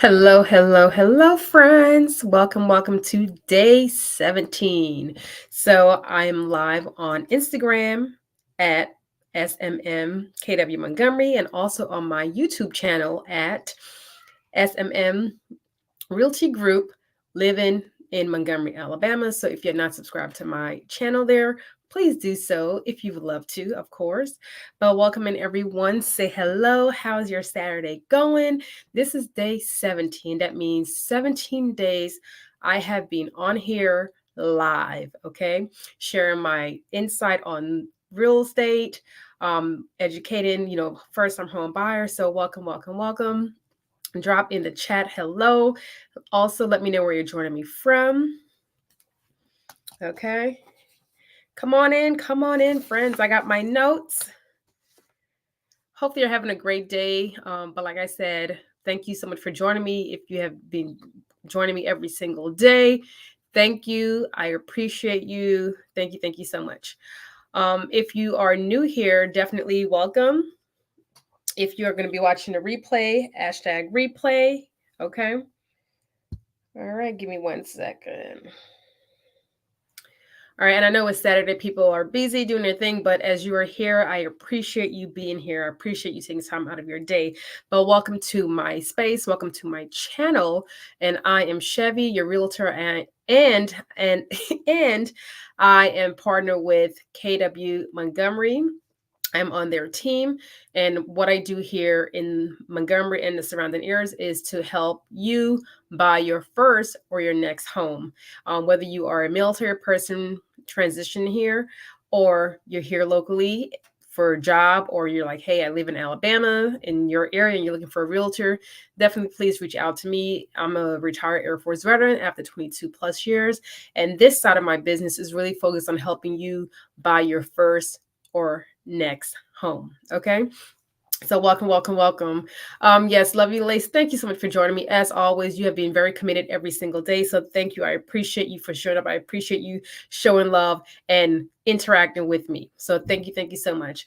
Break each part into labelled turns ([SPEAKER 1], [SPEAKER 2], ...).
[SPEAKER 1] Hello, hello, hello, friends. Welcome to day 17. So I am live on Instagram at SMM KW Montgomery and also on my YouTube channel at SMM Realty Group living in Montgomery, Alabama. So if you're not subscribed to my channel there, please do so if you would love to, of course. But welcome in everyone. Say hello. How's your Saturday going? This is day 17. That means 17 days I have been on here live, okay? Sharing my insight on real estate, educating, first time home buyers. So welcome. Drop in the chat hello. Also, let me know where you're joining me from. Okay. Come on in, friends. I got my notes. Hopefully, you're having a great day. But like I said, thank you so much for joining me. If you have been joining me every single day, thank you. I appreciate you. Thank you so much. If you are new here, definitely welcome. If you're going to be watching the replay, #replay. Okay. All right, give me 1 second. All right, and I know it's Saturday, people are busy doing their thing, but as you are here, I appreciate you being here. I appreciate you taking time out of your day. But welcome to my space, welcome to my channel, and I am Shevvy, your realtor, and and I am partnered with KW Montgomery. I'm on their team. And what I do here in Montgomery and the surrounding areas is to help you buy your first or your next home. Whether you are a military person transition here, or you're here locally for a job, or you're like, hey, I live in Alabama in your area and you're looking for a realtor, definitely please reach out to me. I'm a retired Air Force veteran after 22 plus years. And this side of my business is really focused on helping you buy your first or next home. Okay. So welcome. Yes, Lovely Lace, thank you so much for joining me. As always, you have been very committed every single day. So thank you. I appreciate you for showing up. I appreciate you showing love and interacting with me. So thank you so much.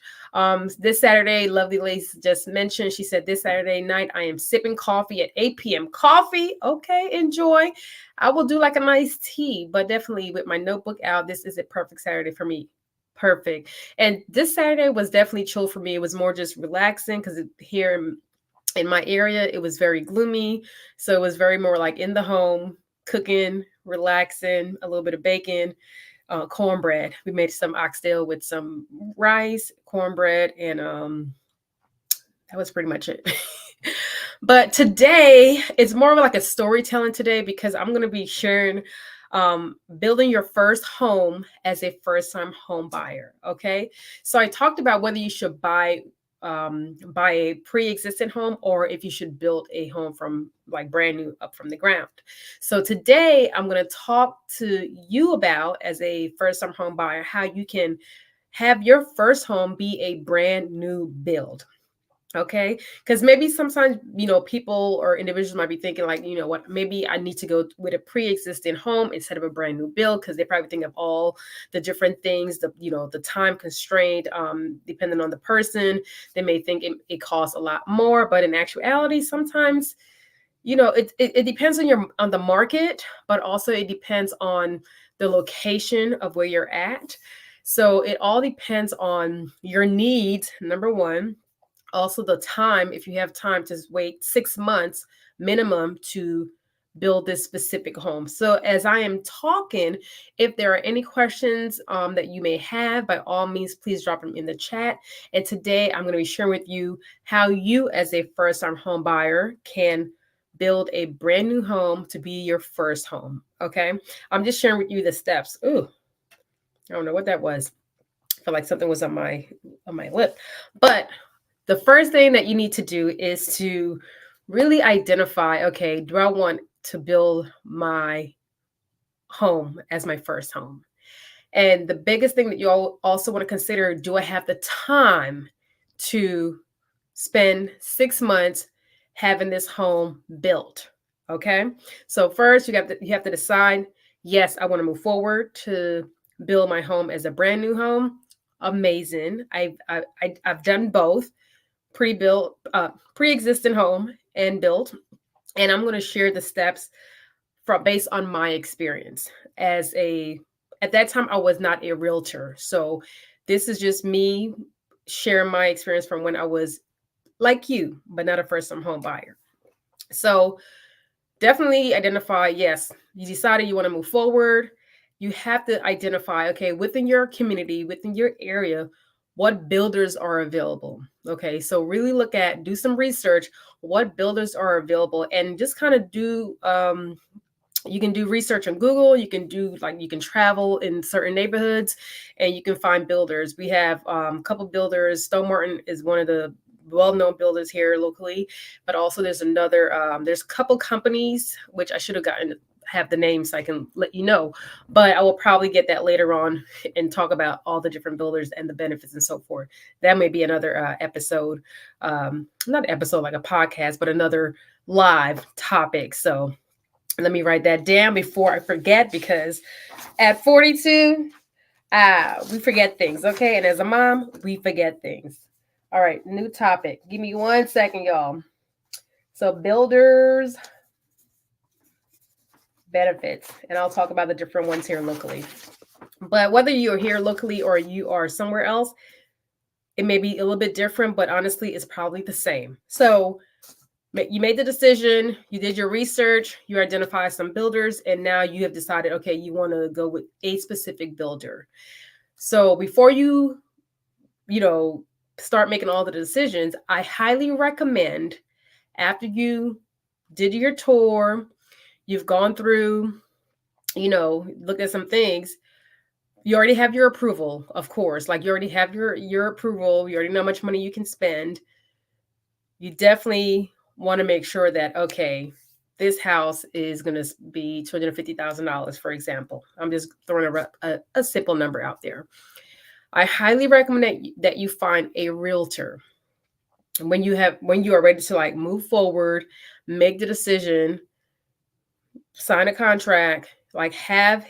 [SPEAKER 1] This Saturday, Lovely Lace just mentioned, she said this Saturday night, I am sipping coffee at 8 p.m. Coffee, okay, enjoy. I will do like a nice tea, but definitely with my notebook out, this is a perfect Saturday for me. Perfect. And this Saturday was definitely chill for me. It was more just relaxing because here in my area, it was very gloomy. So it was very more like in the home, cooking, relaxing, a little bit of bacon, cornbread. We made some oxtail with some rice, cornbread, and that was pretty much it. But today, it's more of like a storytelling today because I'm going to be sharing building your first home as a first-time home buyer. Okay, so I talked about whether you should buy a pre-existing home or if you should build a home from like brand new up from the ground. So today I'm going to talk to you about, as a first-time home buyer, how you can have your first home be a brand new build. Okay. Because maybe sometimes, people or individuals might be thinking, like, what, maybe I need to go with a pre existing home instead of a brand new build, because they probably think of all the different things, the time constraint, depending on the person. They may think it costs a lot more. But in actuality, sometimes, it depends on the market, but also it depends on the location of where you're at. So it all depends on your needs, number one. Also the time, if you have time to wait 6 months minimum to build this specific home. So as I am talking, if there are any questions that you may have, by all means, please drop them in the chat. And today I'm going to be sharing with you how you, as a first-time home buyer, can build a brand new home to be your first home. Okay, I'm just sharing with you the steps. Ooh, I don't know what that was. I feel like something was on my lip. But the first thing that you need to do is to really identify, okay, do I want to build my home as my first home? And the biggest thing that you also want to consider, do I have the time to spend 6 months having this home built? Okay. So first you have to decide, yes, I want to move forward to build my home as a brand new home. Amazing. I've done both, pre-built, pre-existing home and built. And I'm going to share the steps from based on my experience as a at that time I was not a realtor. So this is just me sharing my experience from when I was like you, but not a first time home buyer. So definitely identify, yes, you decided you want to move forward. You have to identify, okay, within your community, within your area, what builders are available. Okay, so really do some research, what builders are available, and just kind of you can do research on Google. You can travel in certain neighborhoods and you can find builders. We have a couple builders. Stone Martin is one of the well-known builders here locally, but also there's a couple companies, which I should have the names so I can let you know, but I will probably get that later on and talk about all the different builders and the benefits and so forth. That may be another episode, not episode like a podcast, but another live topic. So let me write that down before I forget, because at 42, we forget things, okay? And as a mom, we forget things. All right, new topic. Give me 1 second, y'all. So builders benefits, and I'll talk about the different ones here locally. But whether you're here locally or you are somewhere else, it may be a little bit different, but honestly, it's probably the same. So you made the decision, you did your research, you identified some builders, and now you have decided, okay, you want to go with a specific builder. So before you know, start making all the decisions, I highly recommend, after you did your tour, you've gone through, look at some things, you already have your approval, of course. Like you already have your approval, you already know how much money you can spend. You definitely want to make sure that, okay, this house is going to be $250,000, for example. I'm just throwing a simple number out there. I highly recommend that you find a realtor when you are ready to like move forward, make the decision, sign a contract, like have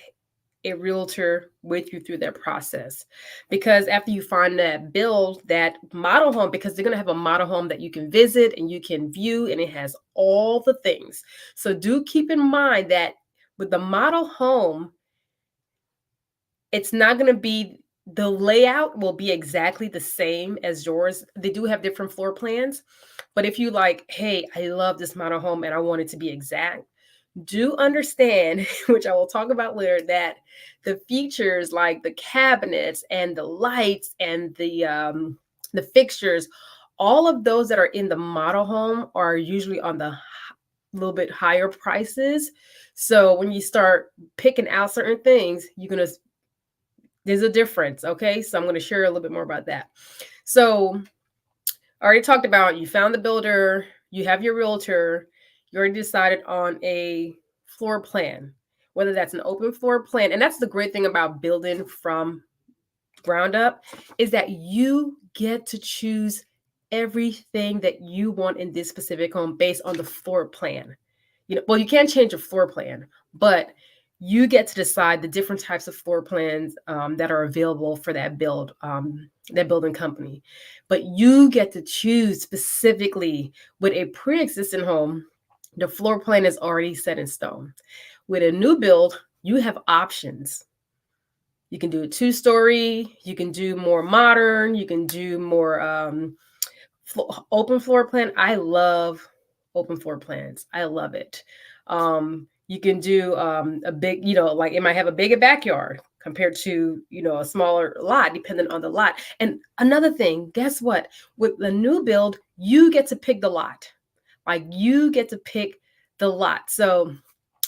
[SPEAKER 1] a realtor with you through that process. Because after you find that model home, because they're going to have a model home that you can visit and you can view, and it has all the things. So do keep in mind that with the model home, it's not going to be, the layout will be exactly the same as yours. They do have different floor plans, but if you like, hey, I love this model home and I want it to be exact, do understand, which I will talk about later, that the features like the cabinets and the lights and the fixtures, all of those that are in the model home are usually on the little bit higher prices. So when you start picking out certain things, there's a difference. Okay, so I'm going to share a little bit more about that. So I already talked about, you found the builder, you have your realtor, you already decided on a floor plan, whether that's an open floor plan. And that's the great thing about building from ground up, is that you get to choose everything that you want in this specific home based on the floor plan. Well, you can't change a floor plan, but you get to decide the different types of floor plans that are available for that that building company. But you get to choose specifically. With a pre-existing home, the floor plan is already set in stone. With a new build, you have options. You can do a 2-story, you can do more modern, you can do more open floor plan. I love open floor plans. I love it. You can do a big, like it might have a bigger backyard compared to, a smaller lot, depending on the lot. And another thing, guess what? With the new build, you get to pick the lot. Like you get to pick the lot. So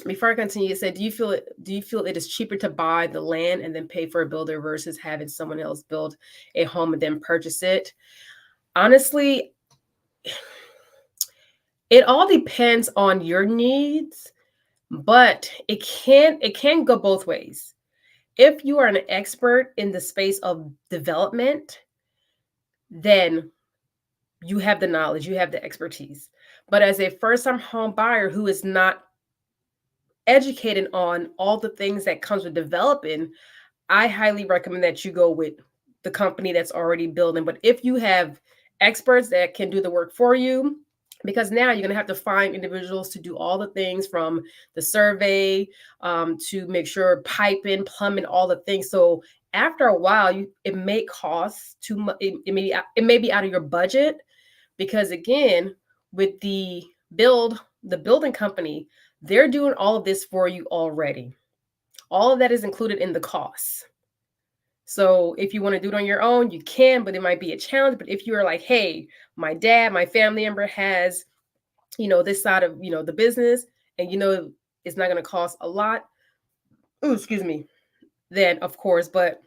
[SPEAKER 1] before I continue, you said, do you feel it is cheaper to buy the land and then pay for a builder versus having someone else build a home and then purchase it? Honestly, it all depends on your needs, but it can go both ways. If you are an expert in the space of development, then you have the knowledge, you have the expertise. But as a first-time home buyer who is not educated on all the things that comes with developing, I highly recommend that you go with the company that's already building. But if you have experts that can do the work for you, because now you're going to have to find individuals to do all the things from the survey, to make sure piping, plumbing, all the things. So after a while, it may cost too much. It may be out of your budget, because again, with the building company, they're doing all of this for you already. All of that is included in the cost. So if you want to do it on your own, you can, but it might be a challenge. But if you are like, hey, my dad, my family member has, this side of, the business, and it's not going to cost a lot. Ooh, excuse me. Then of course, but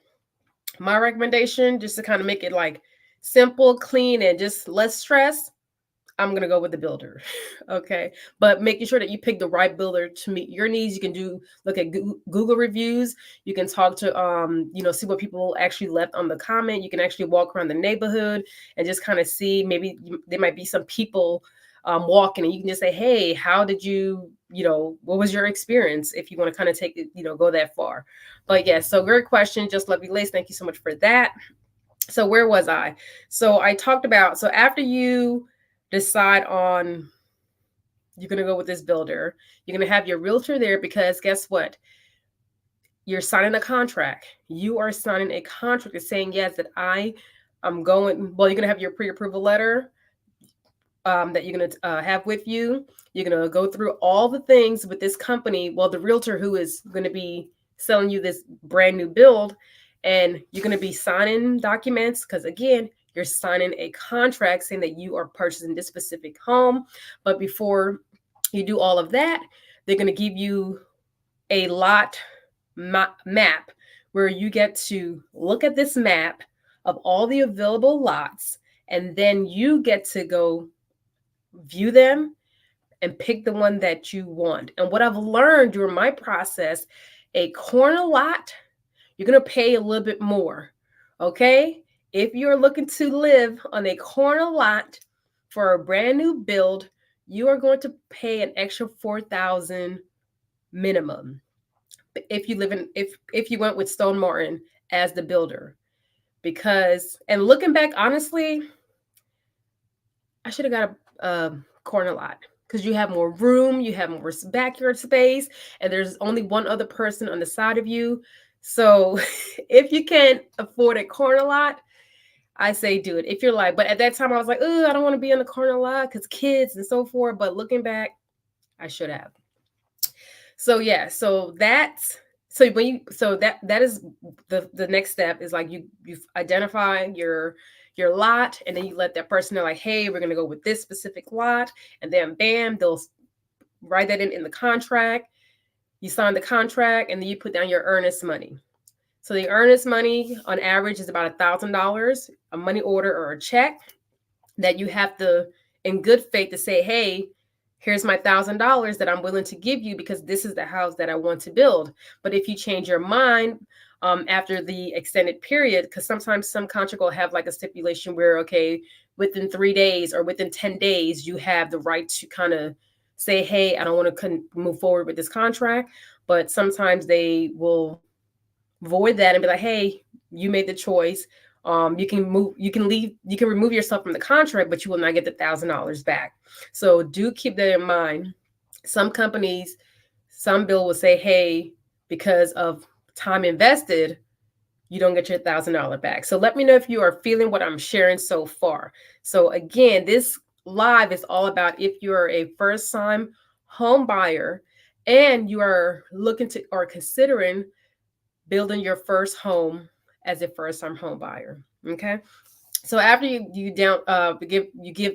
[SPEAKER 1] my recommendation, just to kind of make it like simple, clean, and just less stress, I'm going to go with the builder. Okay. But making sure that you pick the right builder to meet your needs. You can look at Google reviews. You can talk to, see what people actually left on the comment. You can actually walk around the neighborhood and just kind of see, maybe there might be some people walking, and you can just say, hey, how did what was your experience? If you want to kind of take it, go that far. But yeah, so great question. Just Lovely Lace. Thank you so much for that. So where was I? So I talked about, so after you decide on, you're going to go with this builder, you're going to have your realtor there, because guess what? You're signing a contract. You are signing a contract that's saying, yes, that I'm going, well, you're going to have your pre-approval letter that you're going to have with you. You're going to go through all the things with this company. Well, the realtor who is going to be selling you this brand new build, and you're going to be signing documents, because again, you're signing a contract saying that you are purchasing this specific home. But before you do all of that, they're going to give you a lot map, where you get to look at this map of all the available lots, and then you get to go view them and pick the one that you want. And what I've learned during my process, a corner lot, you're going to pay a little bit more. Okay. If you're looking to live on a corner lot for a brand new build, you are going to pay an extra $4,000 minimum. If you if you went with Stone Martin as the builder, because, and looking back, honestly, I should have got a corner lot, because you have more room, you have more backyard space, and there's only one other person on the side of you. So if you can't afford a corner lot, I say do it. If you're like, but at that time I was like, oh, I don't want to be in the corner lot because kids and so forth. But looking back, I should have. So yeah, so that's, so when you, so that is the next step, is like you identify your lot, and then you let that person know, like, hey, we're gonna go with this specific lot, and then bam, they'll write that in the contract. You sign the contract, and then you put down your earnest money. So the earnest money on average is about $1,000, a money order or a check that you have to, in good faith, to say, hey, here's my $1,000 that I'm willing to give you, because this is the house that I want to build. But if you change your mind after the extended period, because sometimes some contract will have like a stipulation where, okay, within 3 days or within 10 days, you have the right to kind of say, hey, I don't want to move forward with this contract. But sometimes they will void that and be like, hey, you made the choice. You can remove yourself from the contract, but you will not get the $1,000 back. So do keep that in mind. Some companies, some bill will say, hey, because of time invested, you don't get your $1,000 back. So let me know if you are feeling what I'm sharing so far. So again, this live is all about if you're a first-time home buyer and you are looking to or considering building your first home as a first-time home buyer. Okay. So after you give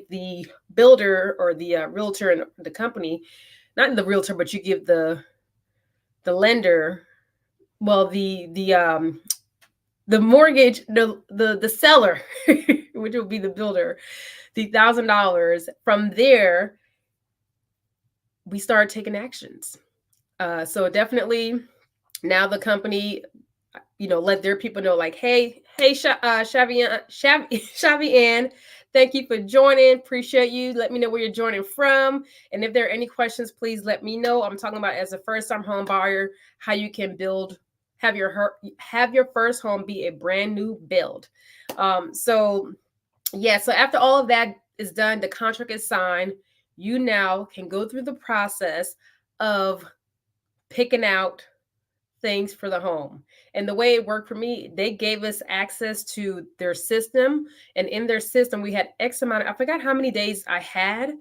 [SPEAKER 1] the builder or the realtor and the company, not the realtor, but you give the lender, well, the mortgage, the seller, which will be the builder, the $1,000. From there, we start taking actions. So definitely, now the company, let their people know, like, hey, Shevvy Ann, thank you for joining. Appreciate you. Let me know where you're joining from. And if there are any questions, please let me know. I'm talking about, as a first-time home buyer, how you can have your first home be a brand new build. So after all of that is done, the contract is signed, you now can go through the process of picking out things for the home. And the way it worked for me, they gave us access to their system. And in their system, we had X amount of, I forgot how many days I had,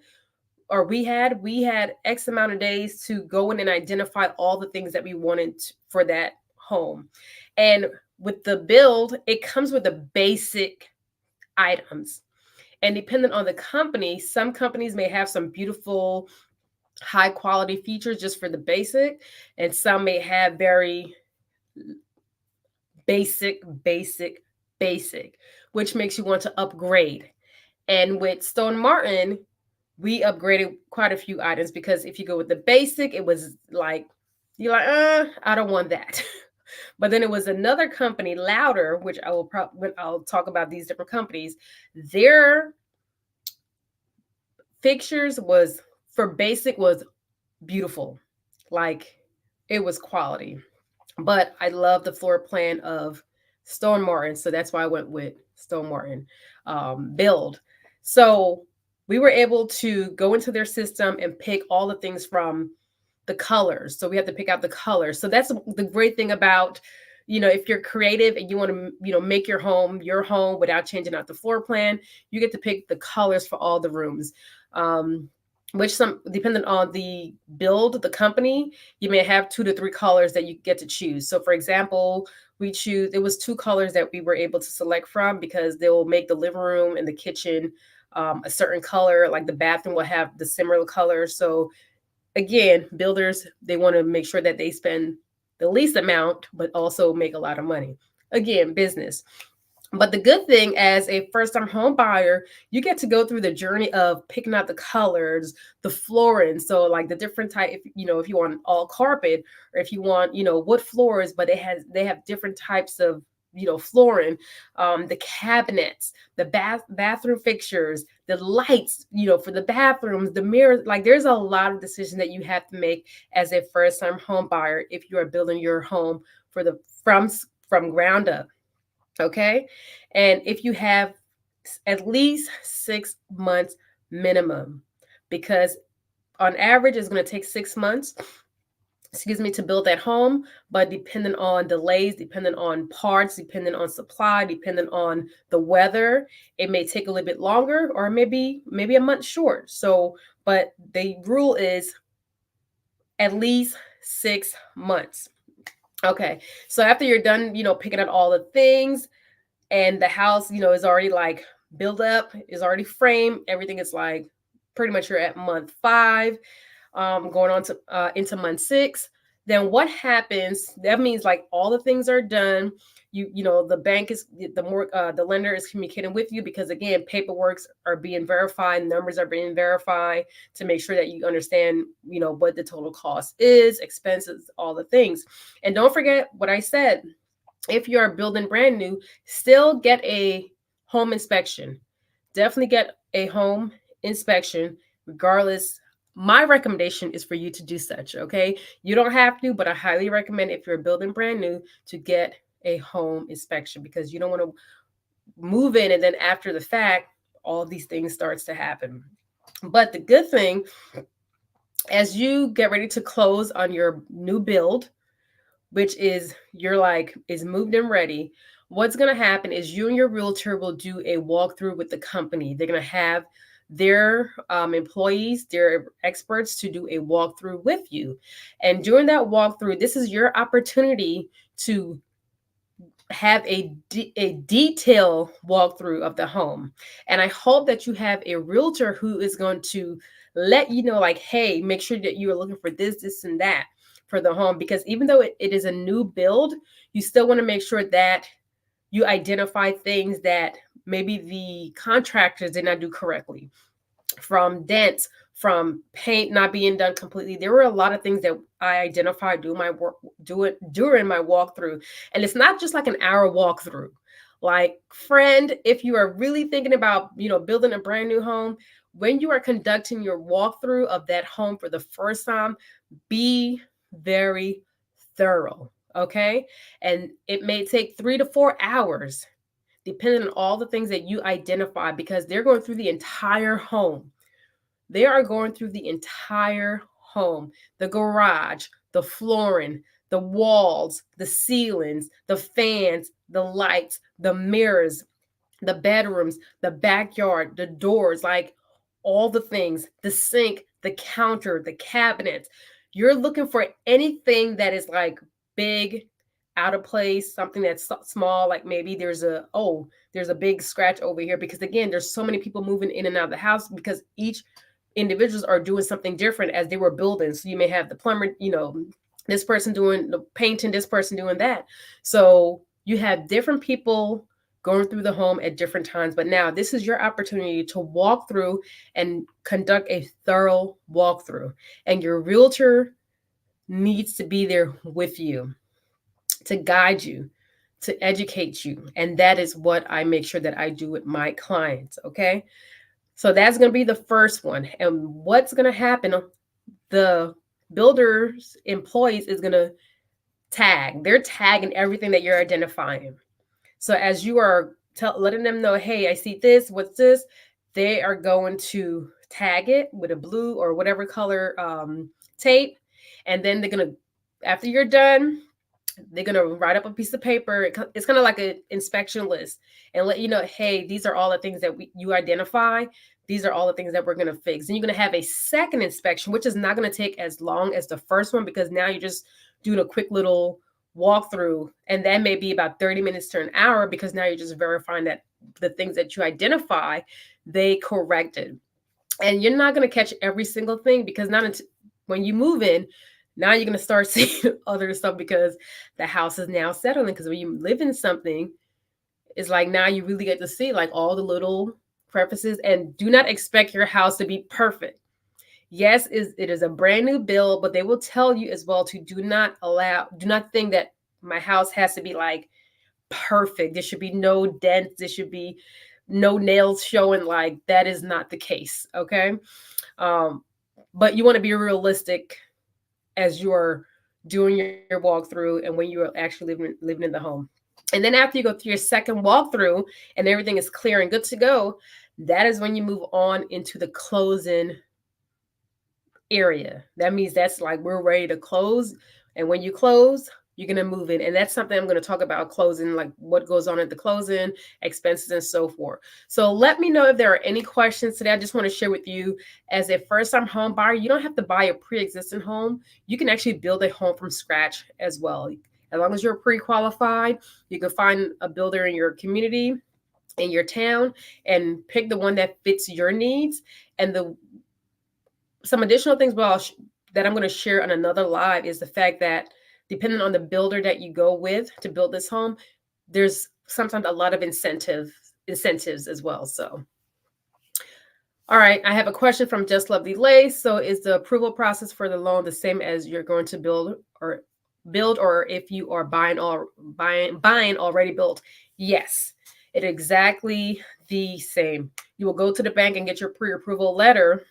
[SPEAKER 1] or we had X amount of days to go in and identify all the things that we wanted for that home. And with the build, it comes with the basic items. And depending on the company, some companies may have some beautiful high quality features just for the basic, and some may have very basic, which makes you want to upgrade. And with Stone Martin, we upgraded quite a few items, because if you go with the basic, it was like, you're like, I don't want that. But then it was another company, Louder, which I'll talk about these different companies. Their fixtures was for basic was beautiful. Like, it was quality. But I love the floor plan of Stone Martin, so that's why I went with Stone Martin build. So we were able to go into their system and pick all the things from the colors. So we have to pick out the colors. So that's the great thing about, if you're creative and you want to, make your home without changing out the floor plan, you get to pick the colors for all the rooms. Which some, depending on the build, the company, you may have 2 to 3 colors that you get to choose. So for example, it was 2 colors that we were able to select from, because they will make the living room and the kitchen a certain color, like the bathroom will have the similar color. So again, builders, they want to make sure that they spend the least amount, but also make a lot of money. Again, business. But the good thing, as a first-time home buyer, you get to go through the journey of picking out the colors, the flooring. So like the different type, if you want all carpet, or if you want, wood floors, but they have different types of, flooring, the cabinets, the bathroom fixtures, the lights, for the bathrooms, the mirrors. Like, there's a lot of decisions that you have to make as a first-time home buyer if you are building your home from ground up. Okay. And if you have at least 6 months minimum, because on average, it's going to take 6 months, to build that home. But depending on delays, depending on parts, depending on supply, depending on the weather, it may take a little bit longer, or maybe a month short. So, but the rule is at least 6 months. Okay. So after you're done, picking out all the things, and the house, is already like built up, is already framed, everything is like pretty much you're at month 5, going on to into month 6. Then what happens? That means like all the things are done. The bank is the lender is communicating with you, because again, paperwork are being verified, numbers are being verified to make sure that you understand, what the total cost is, expenses, all the things. And don't forget what I said. If you're building brand new, still get a home inspection. Definitely get a home inspection, regardless. My recommendation is for you to do such, okay? You don't have to, but I highly recommend, if you're building brand new, to get a home inspection, because you don't want to move in and then after the fact, all of these things starts to happen. But the good thing, as you get ready to close on your new build, which is is moved and ready, what's going to happen is you and your realtor will do a walkthrough with the company. They're going to have their employees, their experts, to do a walkthrough with you. And during that walkthrough, this is your opportunity to have a detailed walkthrough of the home. And I hope that you have a realtor who is going to let you know, like, hey, make sure that you are looking for this, and that for the home. Because even though it is a new build, you still want to make sure that you identify things that maybe the contractors did not do correctly, from dents, from paint not being done completely. There were a lot of things that I identified during my walkthrough. And it's not just like an hour walkthrough. Like, friend, if you are really thinking about, building a brand new home, when you are conducting your walkthrough of that home for the first time, be very thorough. Okay. And it may take 3 to 4 hours, depending on all the things that you identify, because they're going through the entire home. They are going through the entire home, the garage, the flooring, the walls, the ceilings, the fans, the lights, the mirrors, the bedrooms, the backyard, the doors, like all the things, the sink, the counter, the cabinets. You're looking for anything that is like big, out of place, something that's small, like maybe there's a big scratch over here, because again, there's so many people moving in and out of the house because each individuals are doing something different as they were building. So you may have the plumber, this person doing the painting, this person doing that. So you have different people going through the home at different times. But now this is your opportunity to walk through and conduct a thorough walkthrough. And your realtor needs to be there with you to guide you, to educate you. And that is what I make sure that I do with my clients. Okay. So that's going to be the first one. And what's going to happen? The builder's employees is going to they're tagging everything that you're identifying. So as you are letting them know, hey, I see this, what's this? They are going to tag it with a blue or whatever color tape. And then they're going to, after you're done, they're going to write up a piece of paper. It's kind of like an inspection list and let you know, hey, these are all the things that you identify. These are all the things that we're going to fix. And you're going to have a second inspection, which is not going to take as long as the first one, because now you're just doing a quick little walkthrough. And that may be about 30 minutes to an hour, because now you're just verifying that the things that you identify, they corrected. And you're not going to catch every single thing, because when you move in, now you're going to start seeing other stuff, because the house is now settling. Because when you live in something, it's like now you really get to see like all the little prefaces. And do not expect your house to be perfect. Yes, it is a brand new build, but they will tell you as well to do not think that my house has to be like perfect. There should be no dents. There should be no nails showing. Like, that is not the case. Okay. But you want to be realistic as you're doing your walkthrough and when you're actually living in the home. And then after you go through your second walkthrough and everything is clear and good to go, that is when you move on into the closing area. That means that's like we're ready to close. And when you close, you're going to move in. And that's something I'm going to talk about, closing, like what goes on at the closing, expenses, and so forth. So let me know if there are any questions today. I just want to share with you, as a first-time home buyer, you don't have to buy a pre-existing home. You can actually build a home from scratch as well. As long as you're pre-qualified, you can find a builder in your community, in your town, and pick the one that fits your needs. And some additional things that I'm going to share on another live is the fact that depending on the builder that you go with to build this home, there's sometimes a lot of incentives as well. So, all right, I have a question from Just Lovely Lace. So, is the approval process for the loan the same as you're going to build, or if you are buying already built? Yes, it's exactly the same. You will go to the bank and get your pre-approval letter.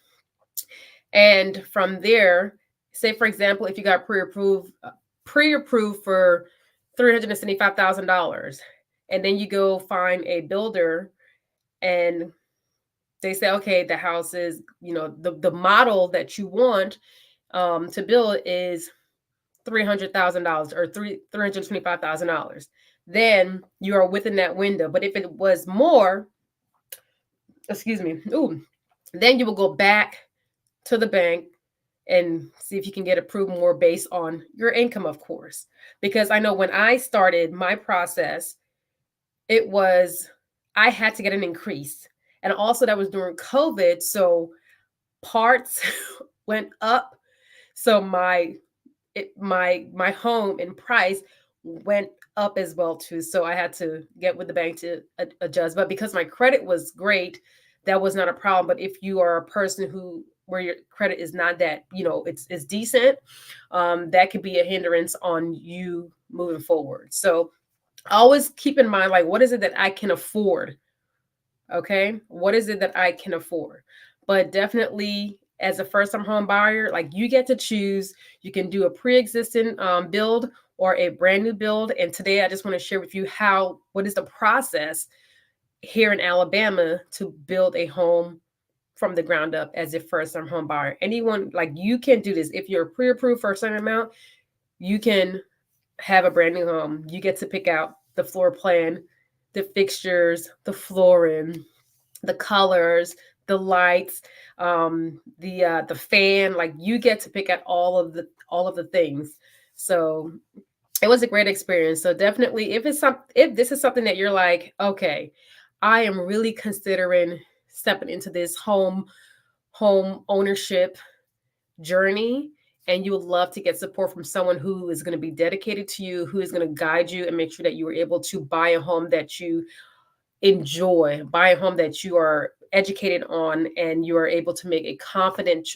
[SPEAKER 1] And from there, say, for example, if you got pre-approved for $375,000, and then you go find a builder and they say, okay, the house is, the model that you want to build is $300,000 or $325,000. Then you are within that window. But if it was more, then you will go back to the bank and see if you can get approved more based on your income, of course. Because I know when I started my process, I had to get an increase. And also that was during COVID. So parts went up. So my home in price went up as well too. So I had to get with the bank to adjust. But because my credit was great, that was not a problem. But if you are a person where your credit is not that, it's decent, that could be a hindrance on you moving forward. So always keep in mind, like, what is it that I can afford? Okay. What is it that I can afford? But definitely, as a first-time home buyer, like, you get to choose. You can do a pre-existing build or a brand new build. And today I just want to share with you what is the process here in Alabama to build a home from the ground up as a first-time home buyer. Anyone, like, you can do this. If you're pre-approved for a certain amount, you can have a brand new home. You get to pick out the floor plan, the fixtures, the flooring, the colors, the lights, the fan. Like, you get to pick out all of the things. So it was a great experience. So definitely, if this is something that you're like, okay, I am really considering stepping into this home ownership journey, and you would love to get support from someone who is going to be dedicated to you, who is going to guide you and make sure that you are able to buy a home that you enjoy, buy a home that you are educated on, and you are able to make a confident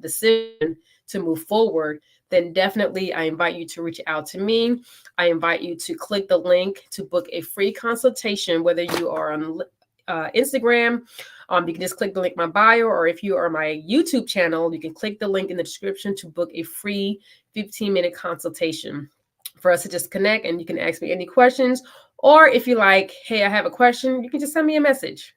[SPEAKER 1] decision to move forward, then definitely I invite you to reach out to me. I invite you to click the link to book a free consultation, whether you are on Instagram. You can just click the link in my bio, or if you are my YouTube channel, you can click the link in the description to book a free 15-minute consultation for us to just connect, and you can ask me any questions. Or if you like, hey, I have a question, you can just send me a message.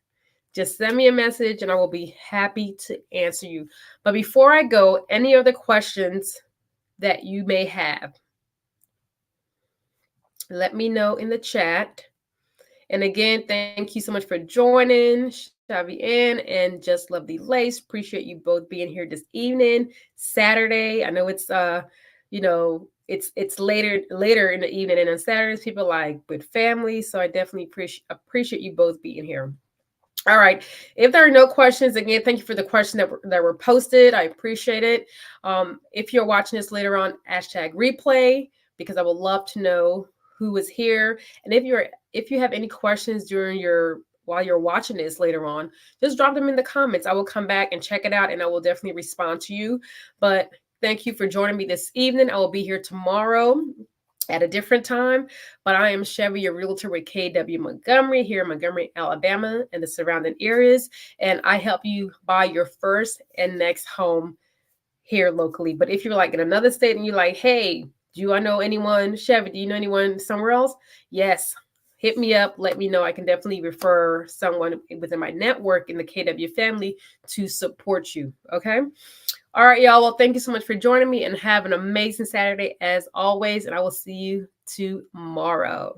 [SPEAKER 1] Just send me a message and I will be happy to answer you. But before I go, any other questions that you may have, let me know in the chat. And again, thank you so much for joining, Shevvy and Just Lovely Lace. Appreciate you both being here this evening, Saturday. I know it's it's later in the evening, and on Saturdays people like with family. So I definitely appreciate you both being here. All right. If there are no questions, again, thank you for the questions that were posted. I appreciate it. If you're watching this later on, #replay, because I would love to know who was here. And if you have any questions while you're watching this later on, just drop them in the comments. I will come back and check it out, and I will definitely respond to you. But thank you for joining me this evening. I will be here tomorrow at a different time. But I am Shevvy, your realtor with KW Montgomery here in Montgomery, Alabama, and the surrounding areas. And I help you buy your first and next home here locally. But if you're like in another state and you're like, hey, do I know anyone, Shevvy, do you know anyone somewhere else? Yes. Hit me up. Let me know. I can definitely refer someone within my network in the KW family to support you. Okay. All right, y'all. Well, thank you so much for joining me, and have an amazing Saturday as always. And I will see you tomorrow.